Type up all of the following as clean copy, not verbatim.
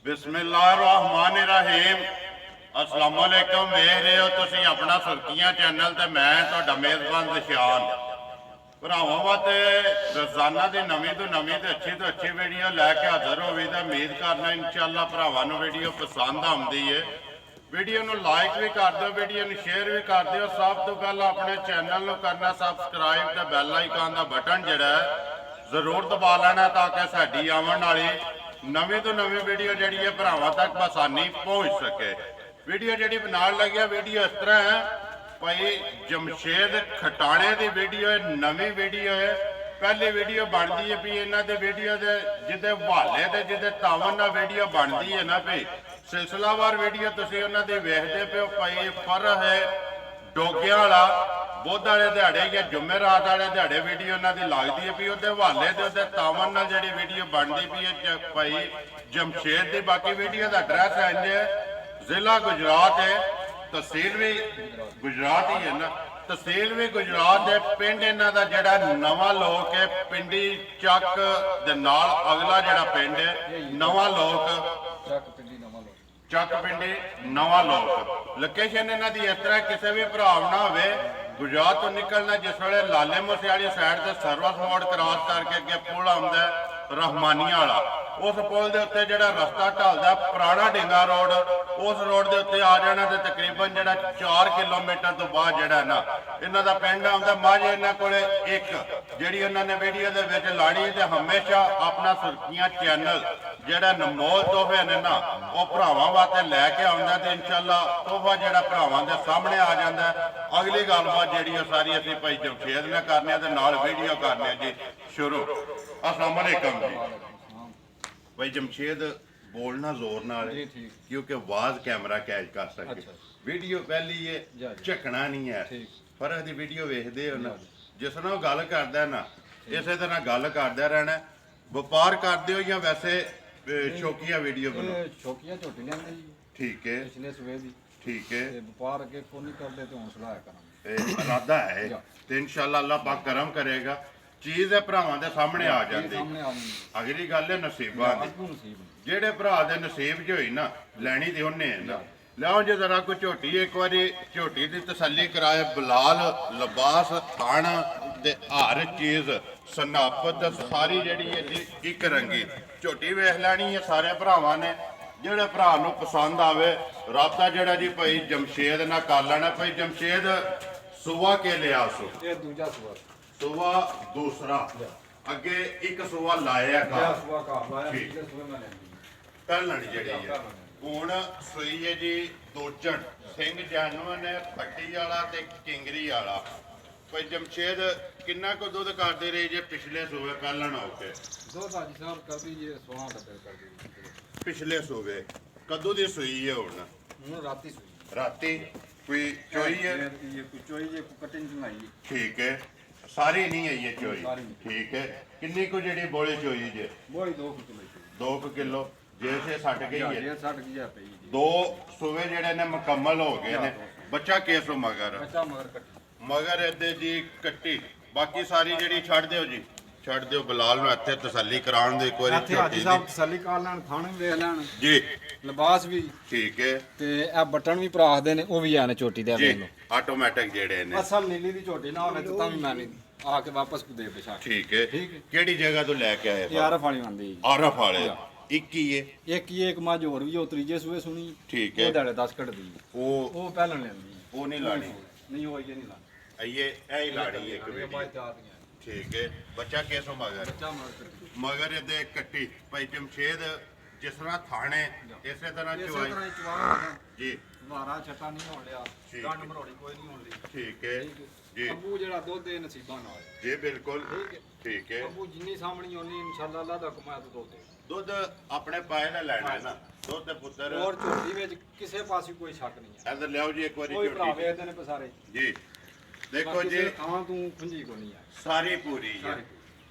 बिस्मिल्लाहिर्रहमानिर्रहीम। अस्सलाम वालेकुम। वेख रहे हो तुसीं अपना सुर्खियां चैनल ते मैं तुहाडा मेज़बान निशान। भरावां वास्ते रोजाना की नवीं तो नवीं ते अच्छी वीडियो लैके हाजिर होवी ते उम्मीद करना इंशाअल्लाह भरावां नूं वीडियो पसंद आउंदी है। वीडियो नूं लाइक भी कर दो, वीडियो नूं शेयर भी कर दो। सब तो पहला अपने चैनल नूं करना सबसक्राइब ते बैल आइकन का बटन जिहड़ा है जरूर दबा लेना ताकि साडी आवन वाली नवीं तो नवीं वीडियो जी है भरावां तक आसानी पहुँच सके। वीडियो जी बनाने लगे वीडियो इस तरह है भाई जमशेद खटाणे की वीडियो है, नवीं वीडियो है। पहली वीडियो बनती है भी इन्हों के वीडियो के जिदे हवाले से जिदे तावन ना वीडियो बनती है ना भी सिलसिलावार वीडियो तुम उन्होंने वेखते पे हो भाई फर्क है डोगिया वाला बुध वाले दिहाड़े या जुमेरात वाले दिहाड़े वीडियो उन्होंने लगती है भी वो हवाले से तावन ना जी वीडियो बनती पी है भाई जमशेद की। बाकी वीडियो का एड्रैस है इंज जिला गुजरात है, तहसील भी गुजरात ही है ना, तहसील भी गुजरात है। पिंड इन्हों का जोड़ा नवा लोक है, पिंडी चक दे नाल अगला जोड़ा पिंड है नवा लोक, चक पिंडी नवा लोक। लोकेशन इन्हों की इस तरह किसी भी भराव ना हो गुजरात तो निकलना जिस वे लाले मूसे वाली साइड से सर्विस मोड क्रॉस करके अगे पुल आता रहमानिया वाला, उस पुल के उत्ते जो रस्ता ढलता पुराना डिंगा रोड, उस रोड के उत्ते आ जाना तो तकरीबन जो 4 किलोमीटर तो बाद जोड़ा ना इन्हों का पिंड आता माझे। इन्हों को एक जी उन्होंने वीडियो के लानी तो हमेशा अपना सुर्खियां चैनल जोड़ा नमोल तोहफे ने ना वो भरावां वास्ते लैके आउंदा ते इंशाअल्लाह तोहफा जोड़ा भरावां दे सामने आ जाता है। अगली गलबात जी सारी असीं भाई जमशेद ने करने ते नाल वीडियो करने जी शुरू। अस्सलाम वालेकुम जी। भाई जमशेद बोलना जोर नाल क्योंकि आवाज कैमरा कैच कर सके। वीडियो पहली है झकना नहीं है, फर्क की वीडियो वेखदे हो ना जिस तरह गल करदा ना इस तरह गल करदा रहना। व्यापार करदे हो या वैसे शौकिया वीडियो बनाओ? शौकिया झोटी लेंदे जी। ठीक है, पिछले सुबह दी ठीक है। व्यापार अगे को नहीं करदे तो हौसला है करांगे। इरादा है तो इंशाअल्लाह अल्लाह पाक करम करेगा। चीज़ है भरावां दे सामने आ जाती। अगली गल है नसीबां दी, जेड़े भरा दे नसीब च होई ना लैनी ते उन्ने है ना। लियाओ जे जरा कोई झोटी एक बारी झोटी की तसल्ली कराए। बलाल लिबास थान ते हर चीज़ सनापत सारी जी है जी एक रंगी झोटी वेख लैनी है सारे भरावां ने। जेड़े भरा नूं पसंद आवे राबता जेड़ा जी भाई जमशेद ना कर लेना। भाई जमशेद सुबह के लिया सो दूजा सुबह सुबह दूसरा अगे एक सुबह लाया पहलण जी हूँ सुई है जी दोचन सिंह जैनवन है पट्टी वाला ते किंगरी वाला। भाई जमशेद किन्ना को दुध करते रहे जे पिछले सूबे पहलण होके? पिछले सूबे कदों की सुई है हुण? राती कोई चोई है? ठीक है, सारी नहीं है ये चोई? ठीक है। किन्नी को जी बोली चोई जे? 2 किलो जैसे सट गई है। 2 सूबे जेडे ने मुकम्मल हो गए ने। बच्चा केसो मगर मगर इधे जी कट्टी बाकी सारी जी छड़ दो जी छड़ दो। बलाल में इत्थे तसल्ली कराउण दे एक बारी तसल्ली कर लैण, थाने वेख लैण जी, लिबास भी ठीक है ते ए बटन भी भरा दे ने, ओ भी है ने चोटी दे जी ऑटोमेटिक जेडे ने। असल नीली दी चोटी ना होवे तो तां मैं नहीं आके वापस को दे बेशक। ठीक है, केड़ी जगह तो लेके आए? यार फाली आंदी आरफ वाले एक ही है। एक मज होर भी ओ त्रीजे सूबे सुनी। ठीक है, ओ दाड़े 10 कट दी ओ पहलन लेंदी वो नहीं लानी नहीं हो ये नहीं लानी ये ही लानी है एक वीडियो। ठीक है। बच्चा कैसो मगर मगर ये कट्टी भाई जमशेद जिस तरह थाने इस तरह चुवाई जी मारा छटा नहीं होण लिया गंड मरोड़ी कोई नहीं होंदी। ठीक है जी। अबू जेड़ा दुध दे नसीबां नाल जी बिल्कुल ठीक है। अबू जिन्नी सामणी होनी इंशाअल्लाह अल्लाह दा हुक्म है तो दुध दे दुध अपने पाए दा लेना है ना दुध दे पुत्तर। और झोटी विच किसे पासे कोई शक नहीं है। इधर लियाओ जी एक बारी कोई झोटी भरा वेखदे ने सारे जी। देखो जी थां तू खुंजी को नहीं है सारी पूरी है।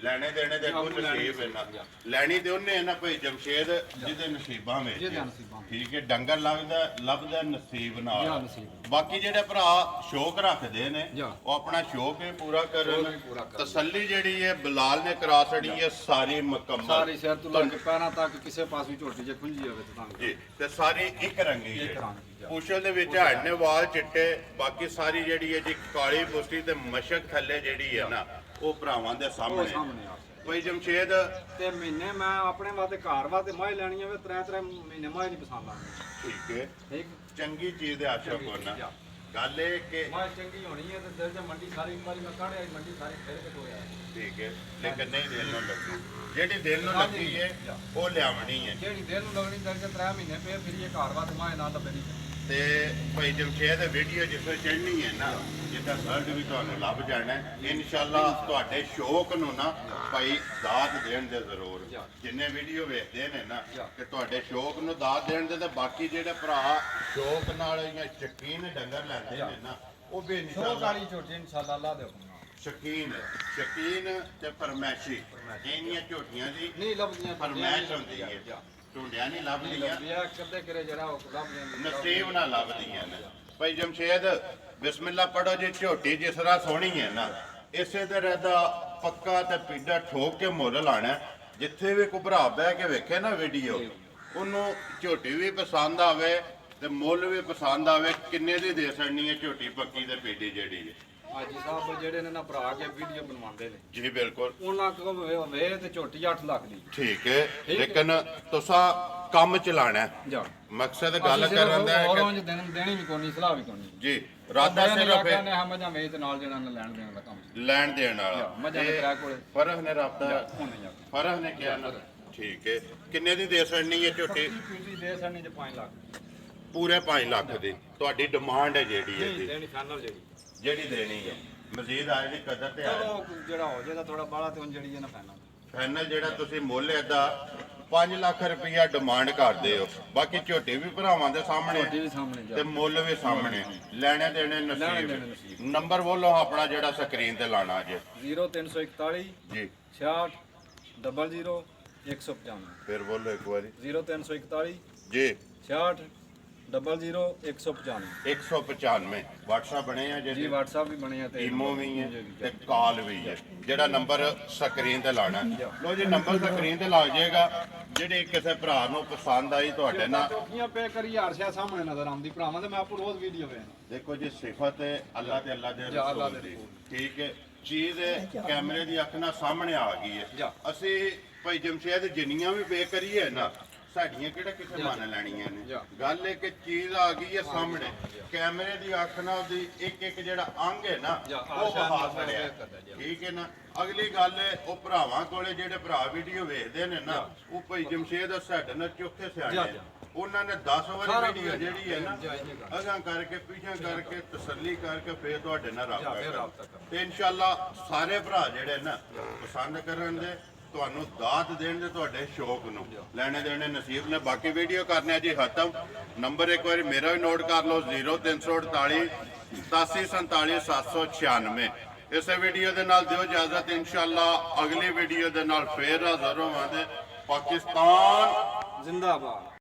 ਲੈਣੇ ਦੇਣੇ ਦੇਖੋ ਨਸੀਬ ਇਹਨਾਂ ਲੈਣੀ ਤੇ ਉਹਨੇ ਇਹਨਾਂ ਭਾਈ ਜਮਸ਼ੇਦ ਜਿਹਦੇ ਨਸੀਬਾਂ ਵਿੱਚ ਜਿਹਦੇ ਨਸੀਬਾਂ ਠੀਕ ਹੈ ਡੰਗਰ ਲੱਭਦਾ ਨਸੀਬ ਨਾਲ ਨਸੀਬ ਬਾਕੀ ਜਿਹੜੇ ਭਰਾ ਸ਼ੌਕ ਰੱਖਦੇ ਨੇ ਉਹ ਆਪਣਾ ਸ਼ੌਕ ਵੀ ਪੂਰਾ ਕਰਨ ਤਸੱਲੀ ਜਿਹੜੀ ਹੈ ਬਲਾਲ ਨੇ ਕਰਾ ਛੜੀ ਹੈ ਸਾਰੀ ਮੁਕੰਮਲ ਸਾਰੀ ਸਿਰ ਤੋਂ ਲੈ ਕੇ ਪੈਰਾਂ ਤੱਕ ਕਿਸੇ ਪਾਸੇ ਝੋਟੀ ਜੇ ਖੁੰਝੀ ਹੋਵੇ ਤਾਂ ਜੀ ਤੇ ਸਾਰੀ ਇੱਕ ਰੰਗੀ ਹੈ ਪੁਸ਼ਲ ਦੇ ਵਿੱਚ ਹੱਡ ਨੇ ਵਾਲ ਚਿੱਟੇ ਬਾਕੀ ਸਾਰੀ ਜਿਹੜੀ ਹੈ ਜੀ ਕਾਲੀ ਪੁਸ਼ਟੀ ਤੇ ਮਸ਼ਕ ਥੱਲੇ ਜਿਹੜੀ ਹੈ ਨਾ ਉਹ ਭਰਾਵਾਂ ਦੇ ਸਾਹਮਣੇ ਭਾਈ ਜਮਸ਼ੇਦ ਤੇ ਮਹੀਨੇ ਮੈਂ ਆਪਣੇ ਵਾਸਤੇ ਘਰ ਵਾਸਤੇ ਮਾਈ ਲੈਣੀ ਹੋਵੇ 3 ਮਹੀਨੇ ਮਾਈ ਨਹੀਂ ਪਸੰਦ ਆਉਂਦੀ ਠੀਕ ਹੈ ਠੀਕ ਚੰਗੀ ਚੀਜ਼ ਦੇ ਆਸ਼ਕ ਹੋਣਾ ਗੱਲ ਇਹ ਕਿ ਮਾਈ ਚੰਗੀ ਹੋਣੀ ਹੈ ਤੇ ਦਿਲ ਚ ਮੰਡੀ ਸਾਰੀ ਵਾਰੀ ਮੈਂ ਕਾੜਿਆ ਮੰਡੀ ਸਾਰੀ ਫੇਰ ਕੇ ਧੋਇਆ ਠੀਕ ਹੈ ਲੇਕਿਨ ਨਹੀਂ ਦਿਲ ਨੂੰ ਲੱਗੀ ਜਿਹੜੀ ਦਿਲ ਨੂੰ ਲੱਗੀ ਹੈ ਉਹ ਲਿਆਵਣੀ ਹੈ ਜਿਹੜੀ ਦਿਲ ਨੂੰ ਲੱਗਣੀ ਦਿਲ ਚ 3 ਮਹੀਨੇ ਪਏ ਫਿਰ ਇਹ ਘਰ ਵਾਸਤੇ ਮਾਈ ਨਾਲ ਲੱਭੇ ਨਹੀਂ ਤੇ ਭਾਈ ਜਮਸ਼ੇਦ ਵੀਡੀਓ ਜਿੱਥੇ ਚੜ੍ਹਨੀ ਹੈ ਨਾ ਜਿੱਦਾਂ ਰਿਜ਼ਲਟ ਵੀ ਤੁਹਾਨੂੰ ਲੱਭ ਜਾਣਾ ਇਨਸ਼ਾਅੱਲਾ ਤੁਹਾਡੇ ਸ਼ੌਕ ਨੂੰ ਨਾ ਭਾਈ ਦਾਤ ਦੇਣ ਦੇ ਜ਼ਰੂਰ ਜਿੰਨੇ ਵੀਡੀਓ ਵੇਖਦੇ ਨੇ ਨਾ ਕਿ ਤੁਹਾਡੇ ਸ਼ੌਕ ਨੂੰ ਦਾਤ ਦੇਣ ਦੇ ਤੇ ਬਾਕੀ ਜਿਹੜੇ ਭਰਾ ਸ਼ੌਕ ਨਾਲ ਜਾਂ ਸ਼ਕੀਨ ਡੰਗਰ ਲੈਂਦੇ ਨੇ ਨਾ ਉਹ ਵੀ ਇਨਸ਼ਾਅੱਲਾ ਵਾਲੀ ਝੋਟੀ ਇਨਸ਼ਾਅੱਲਾ ਅੱਲਾ ਦੇ ਹੁਕਮ ਨਾਲ ਸ਼ਕੀਨ ਤੇ ਫਰਮੈਸ਼ੀ ਇਹਨੀਆਂ ਝੋਟੀਆਂ ਦੀ ਨਹੀਂ ਲੱਭਦੀਆਂ ਫਰਮੈਸ਼ ਹੁੰਦੀ ਹੈ ਢੂੰਡਿਆ ਨਹੀਂ ਲੱਭਦੀਆਂ ਇਹ ਕਦੇ ਕਰੇ ਜਿਹੜਾ ਉਹ ਲੱਭ ਜਾਂਦੀ ਨਸੀਬ ਨਾਲ ਲੱਭਦੀਆਂ ਨੇ ਭਾਈ ਜਮਸ਼ੇਦ ਬਿਸਮਿਲ੍ਲਾ ਪੜੋ ਜੀ ਝੋਟੀ ਜਿਸ ਤਰ੍ਹਾਂ ਸੋਹਣੀ ਹੈ ਨਾ ਇਸੇ ਤਰ੍ਹਾਂ ਦਾ ਪੱਕਾ ਤੇ ਪੀਡਾ ਠੋਕ ਕੇ ਮੁੱਲ ਲਾਣਾ ਜਿੱਥੇ ਵੀ ਕੋਈ ਭਰਾ ਬਹਿ ਕੇ ਵੇਖੇ ਨਾ ਵੀਡੀਓ ਉਹਨੂੰ ਝੋਟੀ ਵੀ ਪਸੰਦ ਆਵੇ ਤੇ ਮੁੱਲ ਵੀ ਪਸੰਦ ਆਵੇ ਕਿੰਨੇ ਦੀ ਦੇ ਸਕਣੀ ਹੈ ਝੋਟੀ ਪੱਕੀ ਤੇ ਪੀਡੀ ਜਿਹੜੀ ਹੈ ਹਾਜੀ ਸਾਹਿਬ ਜਿਹੜੇ ਨੇ ਨਾ ਭਰਾ ਕੇ ਵੀਡੀਓ ਬਣਵਾਉਂਦੇ ਨੇ ਜੀ ਬਿਲਕੁਲ ਉਹਨਾਂ ਕੋਲ ਵੇ ਤੇ ਝੋਟੀ 8 ਲੱਖ ਦੀ ਠੀਕ ਹੈ ਲੇਕਿਨ ਤੁਸੀਂ ਕੰਮ ਚਲਾਣਾ ਜਾ ਮਕਸਦ ਗੱਲ ਕਰਨ ਦਾ ਹੈ ਔਰੋਂ ਦੇਣੀ ਵੀ ਕੋਨੀ ਸਲਾਹ ਵੀ ਕੋਨੀ ਜੀ ਰਾਦਾ ਸਿਰਫ ਨੇ ਹਮਜਾਂ ਵੇਚ ਨਾਲ ਜਿਹੜਾ ਲੈਣ ਦੇਣ ਦਾ ਕੰਮ ਲੈਣ ਦੇਣ ਵਾਲਾ ਮਜਾਂ ਦੇ ਕਿਰਾਏ ਕੋਲੇ ਫਰਹ ਨੇ ਰਾਬਤਾ ਹੁਣ ਜਾ ਫਰਹ ਨੇ ਕਿਹਾ ਨਾ ਠੀਕ ਹੈ ਕਿੰਨੇ ਦੀ ਦੇ ਸਕਣੀ ਹੈ ਝੋਟੀ ਪੀਟੀ ਦੇ ਸਕਣੀ ਤੇ 5 ਲੱਖ ਪੂਰੇ 5 ਲੱਖ ਦੀ ਤੁਹਾਡੀ ਡਿਮਾਂਡ ਹੈ ਜਿਹੜੀ ਹੈ ਨਹੀਂ ਦੇਣੀ ਫਾਈਨਲ ਜਿਹੜੀ ਦੇਣੀ ਹੈ ਮਜ਼ੀਦ ਆਏ ਦੀ ਕਦਰ ਤੇ ਆਏ ਚਲੋ ਜਿਹੜਾ ਹੋ ਜਾਏਗਾ ਥੋੜਾ ਬਾਹਲਾ ਤੇ ਹੁਣ ਜਿਹੜੀ ਹੈ ਨਾ ਫਾਈਨਲ ਫਾਈਨਲ ਜਿਹੜਾ ਤੁਸੀਂ ਮੁੱਲ ਇਹਦਾ 5 ਲੱਖ ਰੁਪਇਆ ਡਿਮਾਂਡ ਕਰਦੇ ਹੋ ਬਾਕੀ ਝੋਟੀ ਵੀ ਭਰਾਵਾਂ ਦੇ ਸਾਹਮਣੇ ਵੀ ਸਾਹਮਣੇ ਜਾ ਤੇ ਮੁੱਲ ਵੀ ਸਾਹਮਣੇ ਲੈਣੇ ਦੇਣੇ ਨਸੀਬ ਨੰਬਰ ਬੋਲੋ ਆਪਣਾ ਜਿਹੜਾ ਸਕਰੀਨ ਤੇ ਲਾਣਾ ਜੇ 0341 ਜੀ 66 00 195 ਫਿਰ ਬੋਲੋ ਇੱਕ ਵਾਰੀ 0341 ਜੀ 66 00 195 195 WhatsApp ਬਣੇ ਆ ਜੀ ਜੀ WhatsApp ਵੀ ਬਣੇ ਆ ਤੇ ਈਮੋ ਵੀ ਹੈ ਤੇ ਕਾਲ ਵੀ ਹੈ ਜਿਹੜਾ ਨੰਬਰ ਸਕਰੀਨ ਤੇ ਲਾਣਾ ਲੋ ਜੀ ਨੰਬਰ ਸਕਰੀਨ ਤੇ ਲੱਗ ਜਾਏਗਾ ਜਿਹੜੇ ਕਿਸੇ ਭਰਾ ਨੂੰ ਪਸੰਦ ਆਈ ਤੁਹਾਡੇ ਨਾਲ ਟੋਕੀਆਂ ਪੇ ਕਰੀ ਹਰਸ਼ਾ ਸਾਹਮਣੇ ਨਜ਼ਰ ਆਉਂਦੀ ਭਰਾਵਾਂ ਤੇ ਮੈਂ ਆਪੂ ਰੋਜ਼ ਵੀਡੀਓ ਵੇਖਦਾ ਦੇਖੋ ਜੀ ਸਿਫਤ ਹੈ ਅੱਲਾ ਤੇ ਅੱਲਾ ਦੇ ਰਸੂਲ ਦੀ ਠੀਕ ਹੈ ਚੀਜ਼ ਕੈਮਰੇ ਦੀ ਅੱਖ ਨਾਲ ਸਾਹਮਣੇ ਆ ਗਈ ਹੈ ਅਸੀਂ ਭਾਈ ਜਮਸ਼ੇਦ ਜਿੰਨੀਆਂ ਵੀ ਪੇ ਕਰੀਏ ਨਾ ਸਾਡੀਆਂ ਕਿਹੜਾ ਕਿਸੇ ਮੰਨ ਲੈਣੀਆਂ ਨੇ ਗੱਲ ਇਹ ਕਿ ਚੀਜ਼ ਆ ਗਈ ਹੈ ਸਾਹਮਣੇ ਕੈਮਰੇ ਦੀ ਅੱਖ ਨਾਲ ਉਹਦੀ ਇੱਕ ਇੱਕ ਜਿਹੜਾ ਅੰਗ ਹੈ ਨਾ ਉਹ ਬਹਾ ਫੜਿਆ ਠੀਕ ਹੈ ਨਾ ਅਗਲੀ ਗੱਲ ਹੈ ਉਹ ਭਰਾਵਾਂ ਕੋਲੇ ਜਿਹੜੇ ਭਰਾ ਵੀਡੀਓ ਵੇਖਦੇ ਨੇ ਨਾ ਉਹ ਭਾਈ ਜਮਸ਼ੇਦ ਸਾਡੇ ਨਾਲ ਚੌਥੇ ਸਿਆਣੇ ਉਹਨਾਂ ਨੇ 10 ਵਾਰੀ ਵੀਡੀਓ ਜਿਹੜੀ ਹੈ ਨਾ ਅਗਾਂ ਕਰਕੇ ਪਿੱਛਾਂ ਕਰਕੇ ਤਸੱਲੀ ਕਰਕੇ ਫੇਰ ਤੁਹਾਡੇ ਨਾਲ ਰਾਬਤਾ ਤੇ ਇਨਸ਼ਾਅੱਲਾ ਸਾਰੇ ਭਰਾ ਜਿਹੜੇ ਨਾ ਪਸੰਦ ਕਰਨ ਦੇ ਤੁਹਾਨੂੰ ਦਾਤ ਦੇਣ ਦੇ ਤੁਹਾਡੇ ਸ਼ੌਕ ਨੂੰ ਲੈਣੇ ਦੇਣੇ ਨਸੀਬ ਨੇ ਬਾਕੀ ਵੀਡੀਓ ਕਰਨੇ ਆ ਜੀ ਖਤਮ ਨੰਬਰ ਇੱਕ ਵਾਰੀ ਮੇਰਾ ਵੀ ਨੋਟ ਕਰ ਲਓ 0348 8747 796 ਇਸੇ ਵੀਡੀਓ ਦੇ ਨਾਲ ਦਿਓ ਇਜਾਜ਼ਤ ਇਨਸ਼ਾਅੱਲਾ ਅਗਲੀ ਵੀਡੀਓ ਦੇ ਨਾਲ ਫੇਰ ਹਾਜ਼ਰ ਹੋਵਾਂਗੇ ਪਾਕਿਸਤਾਨ ਜ਼ਿੰਦਾਬਾਦ